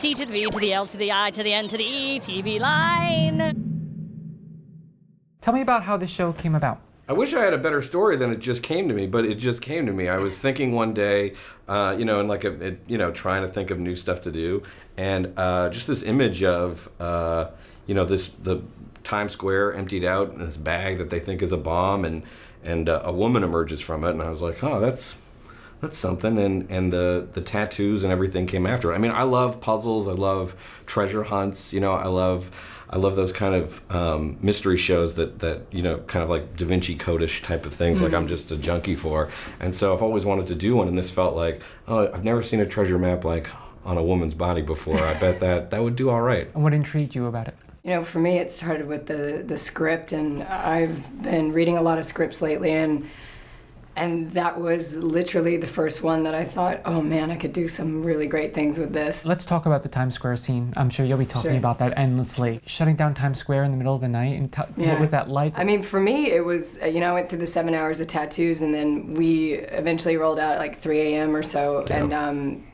T to the V to the L to the I to the N to the E, TVLine. Tell me about how the show came about. I wish I had a better story than it just came to me, but it just came to me. I was thinking one day, and like trying to think of new stuff to do, and just this image of, the Times Square emptied out in this bag that they think is a bomb, and a woman emerges from it, and I was like, oh, that's something, and the tattoos and everything came after it. I mean, I love puzzles, I love treasure hunts, I love those kind of mystery shows that kind of like Da Vinci Code-ish type of things, like I'm just a junkie for. And so I've always wanted to do one, and this felt like, oh, I've never seen a treasure map like on a woman's body before. I bet that would do all right. And what intrigued you about it? For me, it started with the script, and I've been reading a lot of scripts lately, and that was literally the first one that I thought, oh man, I could do some really great things with this. Let's talk about the Times Square scene. I'm sure you'll be talking about that endlessly. Shutting down Times Square in the middle of the night, and what was that like? I mean, for me, it was, I went through the 7 hours of tattoos, and then we eventually rolled out at like 3 a.m. or so,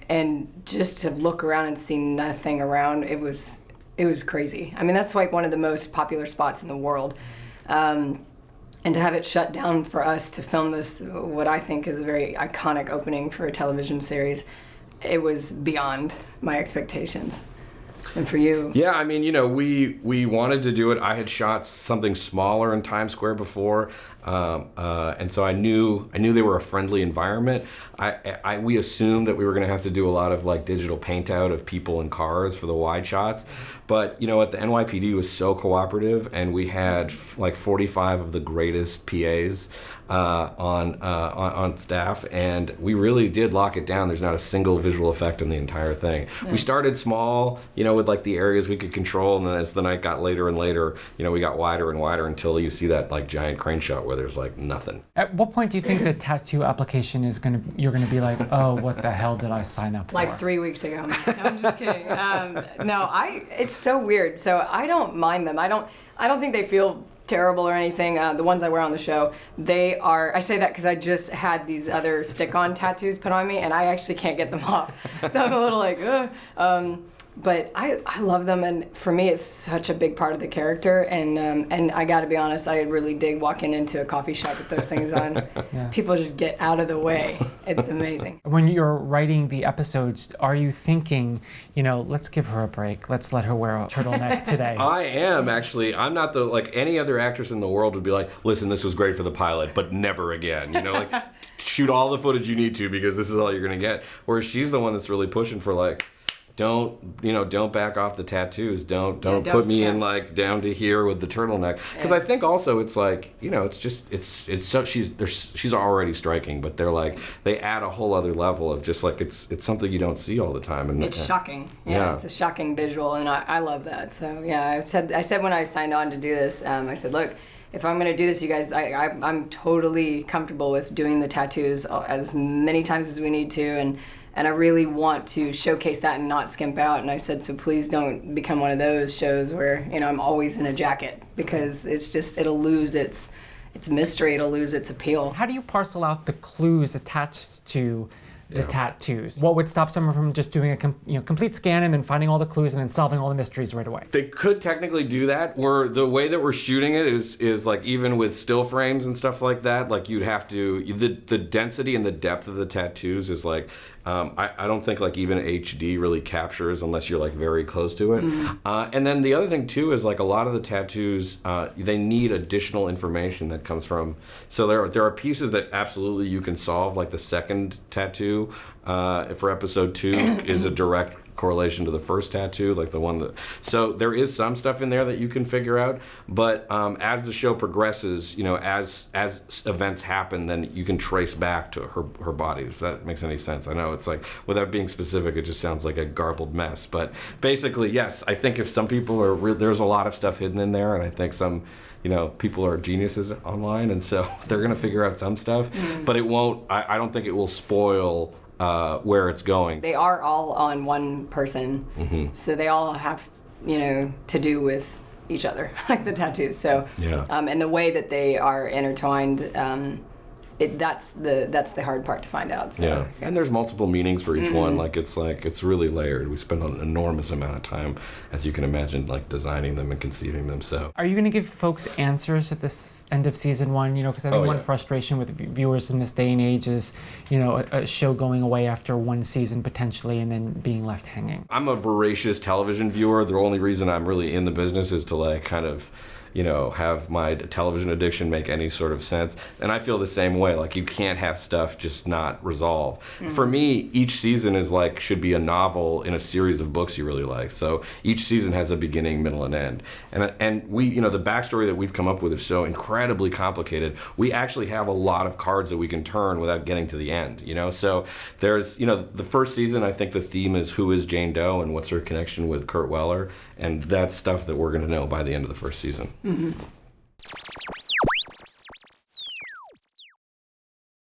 and just to look around and see nothing around, it was crazy. I mean, that's like one of the most popular spots in the world. And to have it shut down for us to film this, what I think is a very iconic opening for a television series, it was beyond my expectations. And for you? Yeah, I mean, we wanted to do it. I had shot something smaller in Times Square before, and so I knew they were a friendly environment. We assumed that we were going to have to do a lot of like digital paint out of people and cars for the wide shots, but the NYPD was so cooperative, and we had like 45 of the greatest PAs on staff, and we really did lock it down. There's not a single visual effect in the entire thing. We started small, with like the areas we could control, and then as the night got later and later, we got wider and wider until you see that like giant crane shot where there's like nothing. At what point do you think the tattoo application you're gonna be like, oh, what the hell did I sign up for? Like 3 weeks ago. No, I'm just kidding. It's so weird. So I don't mind them. I don't think they feel terrible or anything. The ones I wear on the show, I say that because I just had these other stick-on tattoos put on me, and I actually can't get them off. So I'm a little like, ugh. But I love them, and for me it's such a big part of the character, and I gotta be honest, I really dig walking into a coffee shop with those things on. Yeah. People just get out of the way. It's amazing. When you're writing the episodes, are you thinking, let's give her a break, let's let her wear a turtleneck today? I am, actually. I'm not like any other actress in the world would be like, listen, this was great for the pilot, but never again. Like, shoot all the footage you need to, because this is all you're gonna get. Whereas she's the one that's really pushing for like, don't back off the tattoos. Don't put me in like down to here with the turtleneck. Because I think also it's like, it's so she's already striking, but they add a whole other level of just like it's something you don't see all the time. And it's shocking. Yeah, it's a shocking visual, and I love that. So yeah, I said when I signed on to do this, I said, look, if I'm going to do this, you guys, I'm totally comfortable with doing the tattoos as many times as we need to, and I really want to showcase that and not skimp out. And I said, so please don't become one of those shows where, I'm always in a jacket, because it'll lose its mystery, it'll lose its appeal. How do you parcel out the clues attached to the tattoos? What would stop someone from just doing a complete scan and then finding all the clues and then solving all the mysteries right away? They could technically do that. The way that we're shooting it is like, even with still frames and stuff like that, like you'd have to, the density and the depth of the tattoos is like, I don't think like even HD really captures unless you're like very close to it. Mm-hmm. And then the other thing too is like a lot of the tattoos, they need additional information that comes from, so there are pieces that absolutely you can solve, like the second tattoo for episode 2 is a direct correlation to the first tattoo, like the one that, so there is some stuff in there that you can figure out, but as the show progresses, as events happen, then you can trace back to her body, if that makes any sense. I know it's like, without being specific, it just sounds like a garbled mess, but basically, yes, I think if some people are there's a lot of stuff hidden in there, and I think some people are geniuses online, and so they're gonna figure out some stuff, but it won't, I don't think it will spoil where it's going. They are all on one person, so they all have, to do with each other, like the tattoos. So, and the way that they are intertwined, that's the hard part to find out. So, Yeah, and there's multiple meanings for each one. Like it's really layered. We spend an enormous amount of time, as you can imagine, like designing them and conceiving them. So, Are you going to give folks answers at this end of season 1? You know, because I think one frustration with viewers in this day and age is, you know, a show going away after one season potentially and then being left hanging. I'm a voracious television viewer. The only reason I'm really in the business is to like kind of, you know, have my television addiction make any sort of sense. And I feel the same way. Like, you can't have stuff just not resolve. For me, each season is like, should be a novel in a series of books you really like. So each season has a beginning, middle, and end. And we, you know, the backstory that we've come up with is so incredibly complicated. We actually have a lot of cards that we can turn without getting to the end, you know? So there's, you know, the first season, I think the theme is who is Jane Doe and what's her connection with Kurt Weller. And that's stuff that we're going to know by the end of the first season.